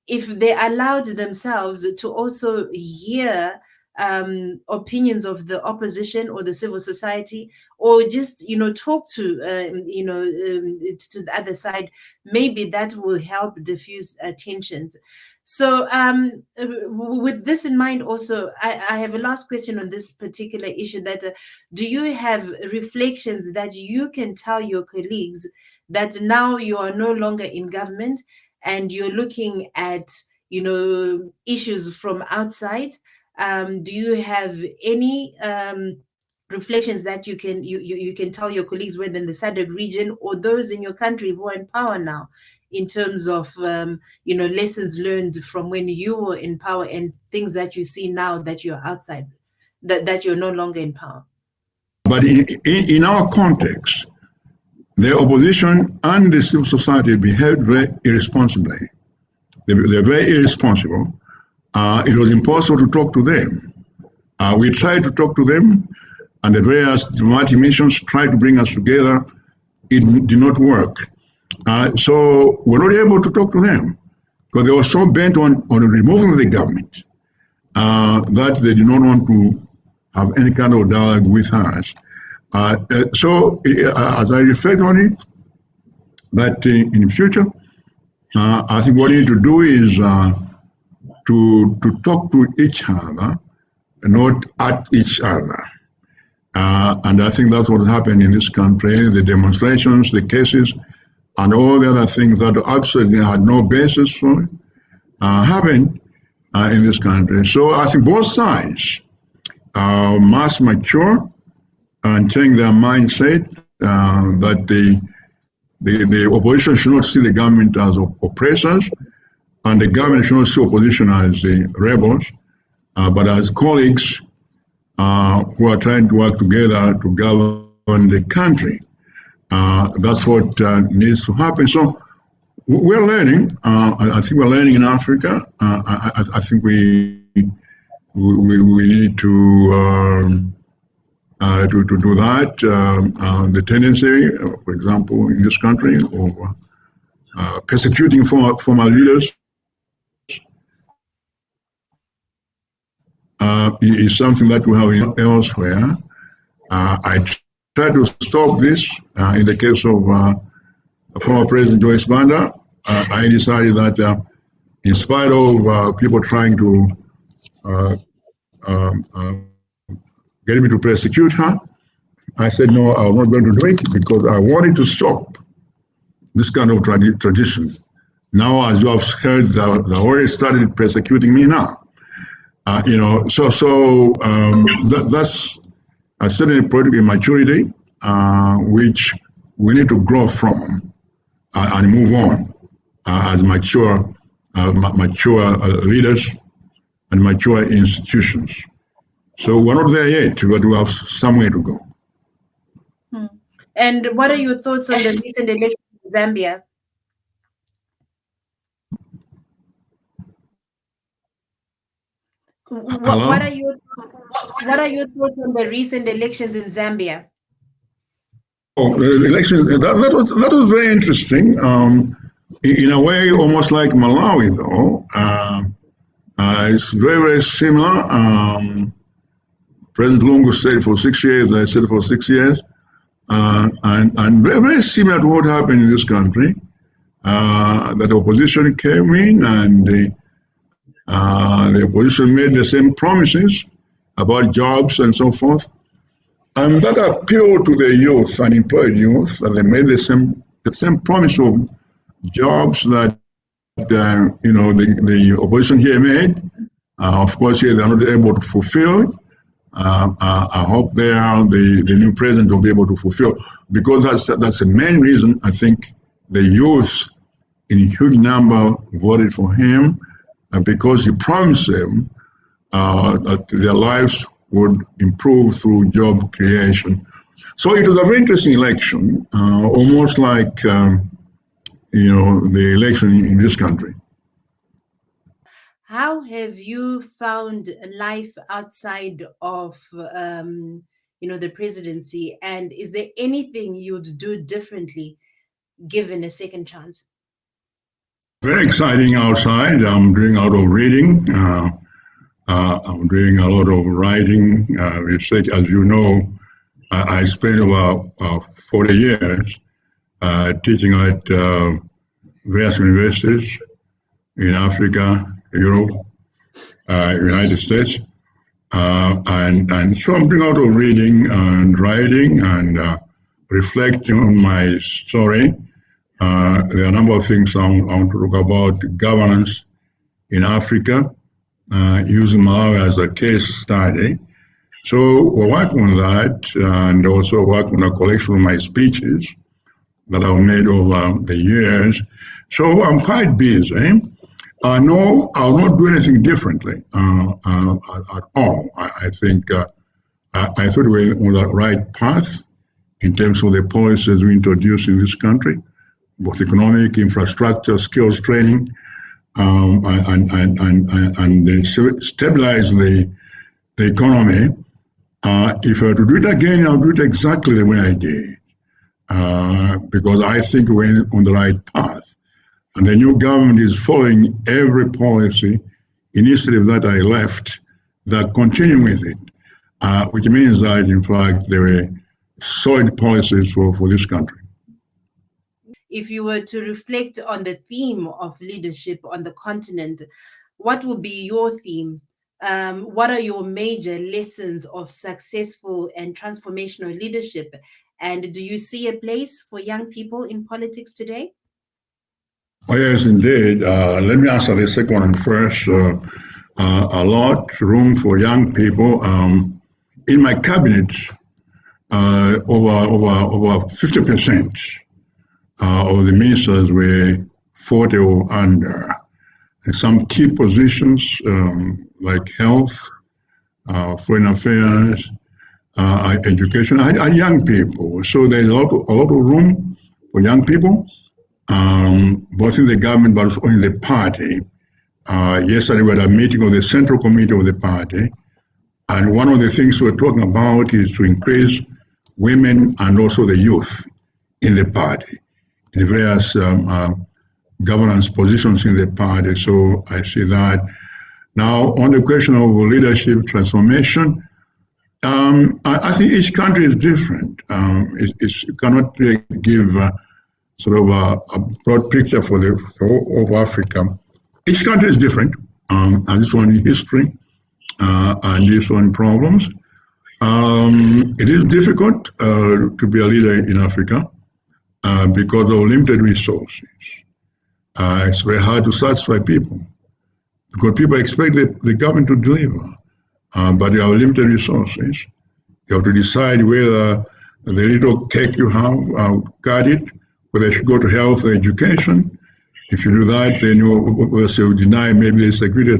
if they allowed themselves to also hear opinions of the opposition or the civil society, or just talk to to the other side, maybe that will help diffuse tensions. So with this in mind also, I have a last question on this particular issue, that do you have reflections that you can tell your colleagues that now you are no longer in government and you're looking at issues from outside? Do you have any reflections that you can tell your colleagues, whether in the SADC region or those in your country who are in power now, in terms of lessons learned from when you were in power and things that you see now that you're outside, that you're no longer in power? But in our context, the opposition and the civil society behaved very irresponsibly. They're very irresponsible. It was impossible to talk to them. We tried to talk to them, and the various diplomatic missions tried to bring us together. It did not work. So we're not able to talk to them because they were so bent on removing the government that they did not want to have any kind of dialogue with us. So as I reflect on it, that in the future, I think what we need to do is to talk to each other, not at each other. And I think that's what happened in this country. The demonstrations, the cases, and all the other things that absolutely had no basis for it happened. in this country. So I think both sides must mature and change their mindset that the opposition should not see the government as oppressors, and the government should not see opposition as the rebels, but as colleagues who are trying to work together to govern the country. That's what needs to happen. So we're learning. I think we're learning in Africa. I think we need to do that. The tendency, for example, in this country, of persecuting former leaders is something that we have elsewhere. I tried to stop this in the case of former President Joyce Banda. I decided that in spite of people trying to uh, get me to persecute her, I said, no, I'm not going to do it because I wanted to stop this kind of tradition. Now, as you have heard, they already started persecuting me now. That's a certain political immaturity, which we need to grow from and move on as mature leaders and mature institutions. So we're not there yet, but we have some way to go. And what are your thoughts on the recent election in Zambia? What Hello? are your thoughts on the recent elections in Zambia? Oh, the election, that was very interesting. In a way, almost like Malawi, though. It's very, very similar. President Lungu stayed for 6 years, I stayed for 6 years. And very, very similar to what happened in this country. That the opposition came in and the opposition made the same promises about jobs and so forth. And that appealed to the youth, unemployed youth, and they made the same promise of jobs that the opposition here made. Of course, here they're not able to fulfill it. I hope the new president will be able to fulfill, because that's the main reason I think the youth in huge number voted for him, because he promised them that their lives would improve through job creation. So it was a very interesting election, almost like the election in this country. How have you found life outside of the presidency, and is there anything you'd do differently given a second chance? Very exciting outside. I'm doing a lot of reading. I'm doing a lot of writing, research. As you know, I spent about 40 years teaching at various universities in Africa, Europe, United States. And so I'm doing a lot of reading and writing and reflecting on my story. There are a number of things I want to talk about: governance in Africa, using Malawi as a case study. So we're working on that, and also working on a collection of my speeches that I've made over the years. So I'm quite busy. No, I'll not do anything differently at all. I think I thought we were on the right path in terms of the policies we introduced in this country, both economic, infrastructure, skills training, and stabilize the economy. If I were to do it again, I'll do it exactly the way I did, because I think we're on the right path. And the new government is following every policy initiative that I left, that continue with it, which means that, in fact, there were solid policies for this country. If you were to reflect on the theme of leadership on the continent, what would be your theme? What are your major lessons of successful and transformational leadership? And do you see a place for young people in politics today? Oh, yes, indeed. Let me answer the second one first. a lot room for young people. In my cabinet, over 50% of the ministers were 40 or under. And some key positions like health, foreign affairs, education, are young people. So there's a lot of room for young people, both in the government but also in the party. Yesterday we had a meeting of the Central Committee of the party, and one of the things we're talking about is to increase women and also the youth in the party, in various governance positions in the party. So I see that. Now, on the question of leadership transformation, I think each country is different. You cannot give sort of a broad picture for the whole of Africa. Each country is different, and this one in history, and this one problems. It is difficult to be a leader in Africa because of limited resources. It's very hard to satisfy people because people expect the government to deliver, but you have limited resources. You have to decide whether the little cake you have, got it, whether you should go to health or education. If you do that, then you deny maybe the security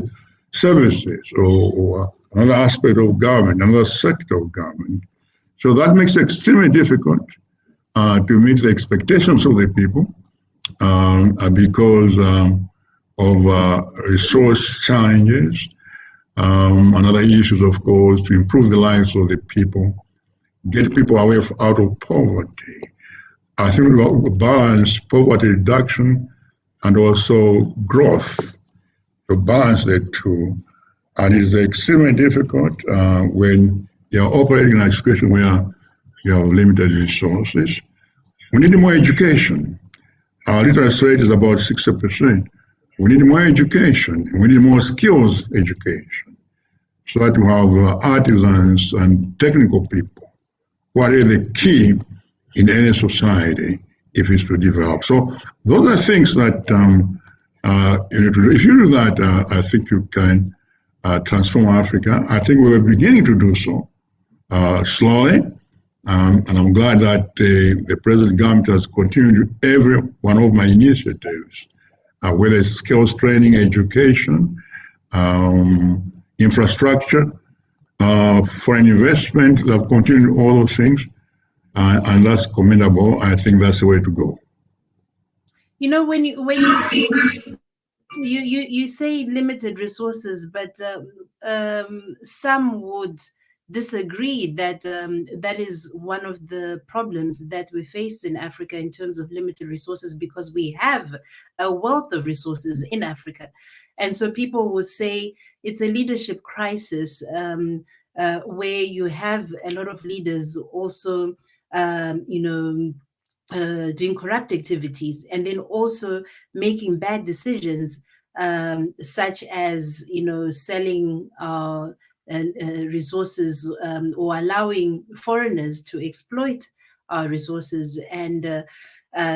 services or another aspect of government, another sector of government. So that makes it extremely difficult to meet the expectations of the people because of resource challenges. Another issue, of course, to improve the lives of the people, get people away out of poverty. I think we will balance poverty reduction and also growth, to balance the two. And it's extremely difficult when you're operating in a situation where you have limited resources. We need more education. Our literacy rate is about 60%. We need more education. We need more skills education so that we have artisans and technical people who are really the key in any society if it's to develop. So those are things that you need to do. If you do that, I think you can transform Africa. I think we were beginning to do so slowly. And I'm glad that the present government has continued every one of my initiatives, whether it's skills training, education, infrastructure, foreign investment. They've continued all those things, and that's commendable. I think that's the way to go. You know, when you say limited resources, but some would disagree that that is one of the problems that we face in Africa in terms of limited resources, because we have a wealth of resources in Africa. And so people will say it's a leadership crisis where you have a lot of leaders also, doing corrupt activities, and then also making bad decisions, such as selling resources, or allowing foreigners to exploit our resources. And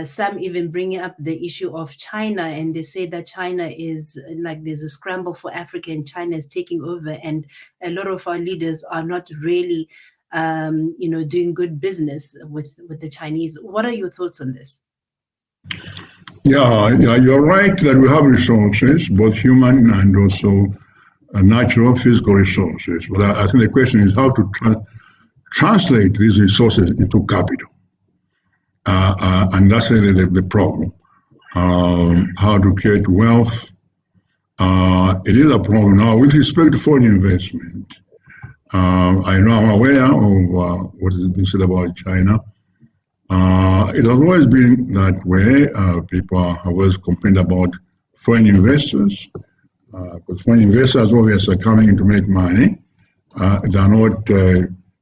some even bring up the issue of China, and they say that China is like there's a scramble for Africa and China is taking over, and a lot of our leaders are not really doing good business with the Chinese. What are your thoughts on this? Yeah, you're right that we have resources, both human and also natural physical resources. But I think the question is how to translate these resources into capital. And that's really the problem. How to create wealth. It is a problem now with respect to foreign investment. I know I'm aware of what has been said about China. It has always been that way. People have always complained about foreign investors, because foreign investors obviously are coming in to make money. They are not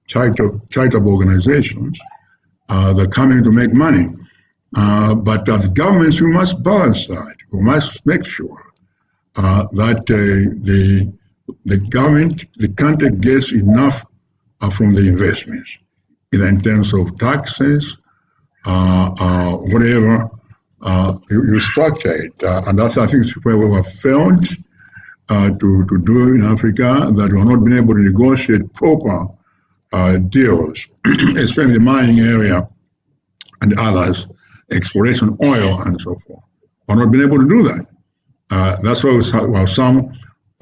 charitable organizations. They're coming to make money. But as governments, we must balance that. We must make sure that the government, the country gets enough from the investments, either in terms of taxes, whatever, you structure it. And that's, I think, where we have failed. to do in Africa that we have not been able to negotiate proper deals, especially in the mining area and others, exploration oil and so forth. We have not been able to do that. That's why we have some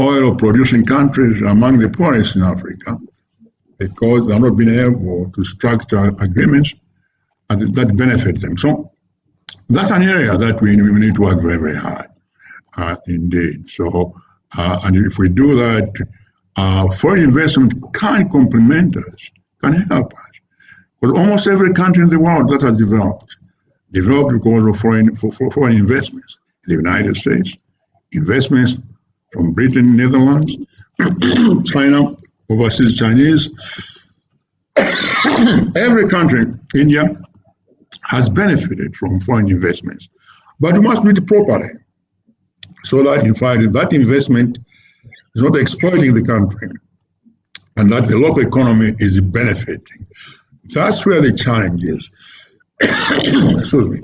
oil-producing countries among the poorest in Africa, because they have not been able to structure agreements that benefit them. So that's an area that we need to work very, very hard, indeed. So, and if we do that, foreign investment can complement us, can help us. But almost every country in the world that has developed because of foreign investments. The United States, investments from Britain, Netherlands, China, overseas Chinese. Every country, India, has benefited from foreign investments. But we must do it properly so that, in fact, that investment is not exploiting the country and that the local economy is benefiting. That's where the challenge is. Excuse me.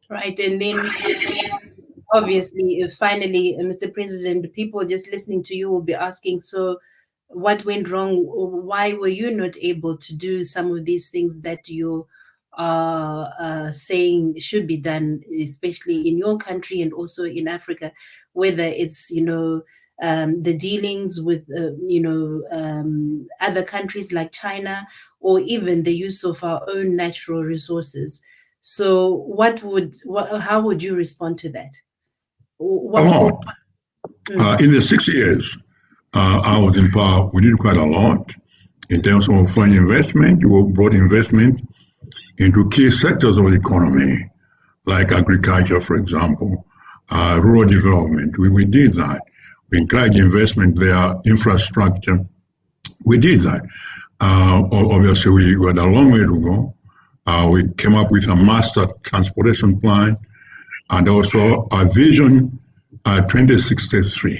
Right, and then obviously, finally, Mr. President, people just listening to you will be asking, so what went wrong? Why were you not able to do some of these things that you are saying should be done, especially in your country and also in Africa, whether it's, the dealings with, other countries like China, or even the use of our own natural resources. So how would you respond to that? In the 6 years I was in power, we did quite a lot in terms of foreign investment. We brought investment into key sectors of the economy, like agriculture, for example, rural development. We did that. We encouraged investment there, infrastructure. We did that. Obviously, we had a long way to go. We came up with a master transportation plan and also a vision 2063.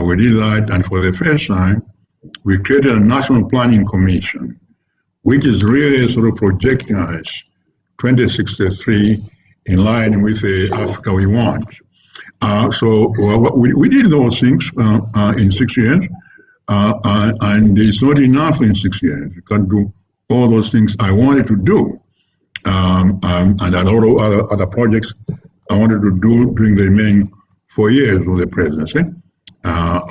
We did that, and for the first time, we created a national planning commission, which is really sort of projecting us 2063 in line with the Africa we want. So we did those things in 6 years, and it's not enough in 6 years. We can't do all those things I wanted to do, and a lot of other projects I wanted to do during the remaining 4 years of the presidency.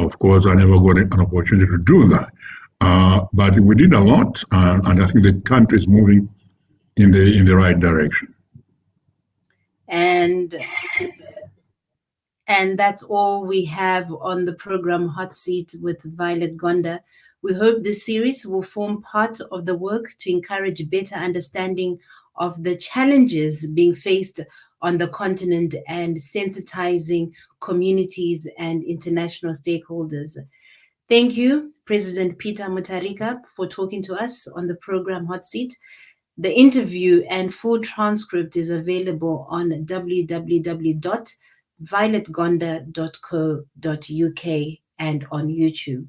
Of course, I never got an opportunity to do that, but we did a lot, and I think the country is moving in the right direction. And that's all we have on the program Hot Seat with Violet Gonda. We hope this series will form part of the work to encourage better understanding of the challenges being faced on the continent and sensitizing communities and international stakeholders. Thank you, President Peter Mutharika, for talking to us on the program Hot Seat. The interview and full transcript is available on www.violetgonda.co.uk and on YouTube.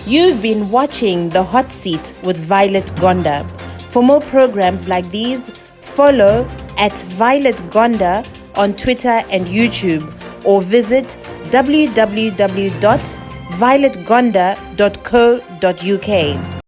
You've been watching The Hot Seat with Violet Gonda. For more programs like these, follow @Violet Gonda on Twitter and YouTube, or visit www.violetgonda.co.uk.